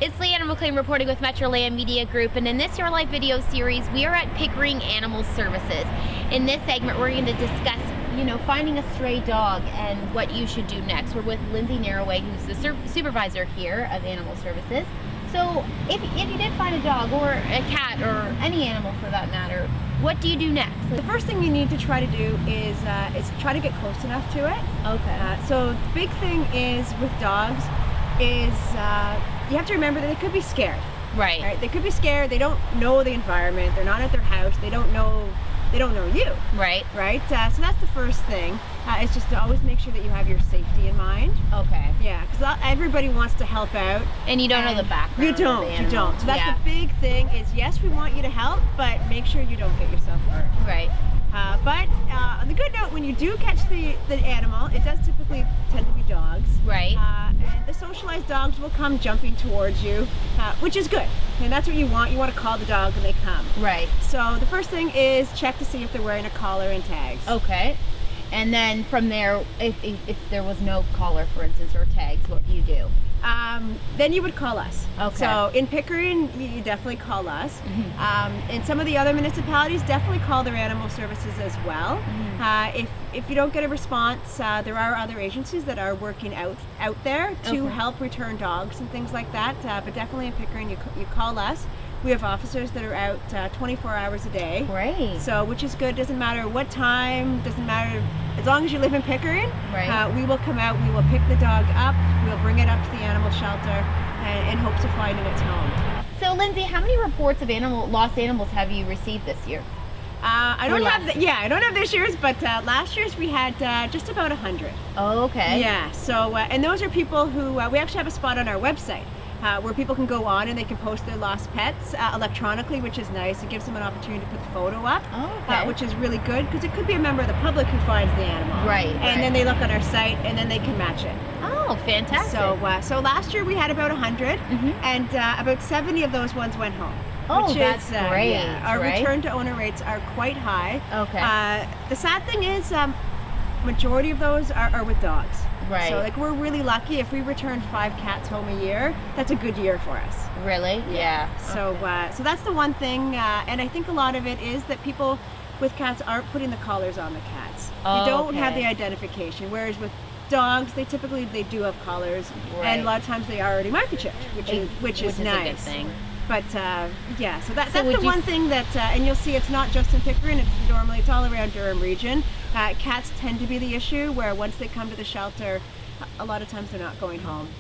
It's Leanna McLean reporting with Metroland Media Group, and in this Your Life video series, we are at Pickering Animal Services. In this segment, we're going to discuss, finding a stray dog and what you should do next. We're with Lindsay Narroway, who's the supervisor here of Animal Services. So, if you did find a dog or a cat or any animal for that matter, what do you do next? The first thing you need to try to do is try to get close enough to it. Okay. So the big thing is with dogs is you have to remember that they could be scared. Right. They could be scared. They don't know the environment. They're not at their house. They don't know you. Right. So that's the first thing. Is just to always make sure that you have your safety in mind. Okay. Yeah, because everybody wants to help out. And you don't know the background. You don't. So that's the big thing is, yes, we want you to help, but make sure you don't get yourself hurt. Right. But on the good note, when you do catch the animal, it does typically tend to be dogs. Right. And the socialized dogs will come jumping towards you, which is good. And that's what you want. You want to call the dog when they come. Right. So the first thing is check to see if they're wearing a collar and tags. Okay. And then from there, if there was no collar, for instance, or tags, what do you do? Then you would call us. Okay. So in Pickering, you definitely call us. Mm-hmm. In some of the other municipalities, definitely call their animal services as well. Mm-hmm. If you don't get a response, there are other agencies that are working out there to help return dogs and things like that. But definitely in Pickering, you call us. We have officers that are out 24 hours a day. Great. So, which is good. Doesn't matter what time, doesn't matter, as long as you live in Pickering, we will come out, we will pick the dog up, we'll bring it up to the animal shelter and hope to find it its home. So, Lindsay, how many reports of lost animals have you received this year? I don't have this year's, but last year's we had just about 100. Oh, okay. Yeah, so, and those are people who, we actually have a spot on our website where people can go on and they can post their lost pets electronically, which is nice. It gives them an opportunity to put the photo up, which is really good because it could be a member of the public who finds the animal. Right. And then they look on our site and then they can match it. Oh, fantastic. So last year we had about 100 and about 70 of those ones went home. Oh, that's great. Yeah, our return to owner rates are quite high. Okay. The sad thing is, majority of those are with dogs. Right. So we're really lucky. If we return 5 cats home a year, that's a good year for us. Really? Yeah. So so that's the one thing, and I think a lot of it is that people with cats aren't putting the collars on the cats. They don't have the identification. Whereas with dogs, they do have collars, and a lot of times they are already microchipped, which is nice. A good thing. But so that's the one thing that, and you'll see it's not just in Pickering, it's all around Durham region. Cats tend to be the issue where once they come to the shelter, a lot of times they're not going home.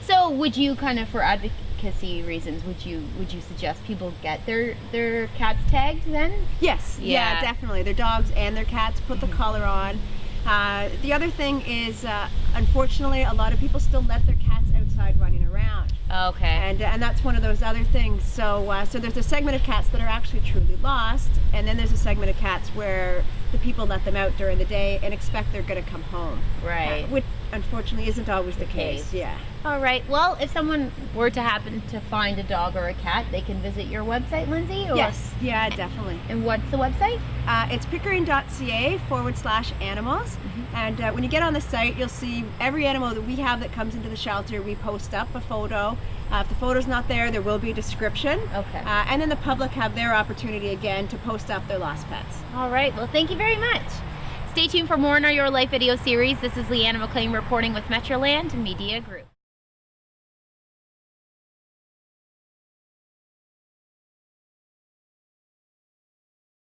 So would you for advocacy reasons, would you suggest people get their cats tagged then? Yes, yeah, definitely. Their dogs and their cats, put the collar on. The other thing is, unfortunately, a lot of people still let their cats outside running around. Okay. And that's one of those other things. So there's a segment of cats that are actually truly lost, and then there's a segment of cats where the people let them out during the day and expect they're going to come home. Right. Which unfortunately isn't always the case. Yeah. All right. Well, if someone were to happen to find a dog or a cat, they can visit your website, Lindsay? Yes. Yeah, definitely. And what's the website? It's pickering.ca/animals. And when you get on the site, you'll see every animal that we have that comes into the shelter. We post up a photo. If the photo's not there, there will be a description. Okay. And then the public have their opportunity again to post up their lost pets. All right. Well, thank you very much. Stay tuned for more in our Your Life video series. This is Leanna McLean reporting with Metroland Media Group.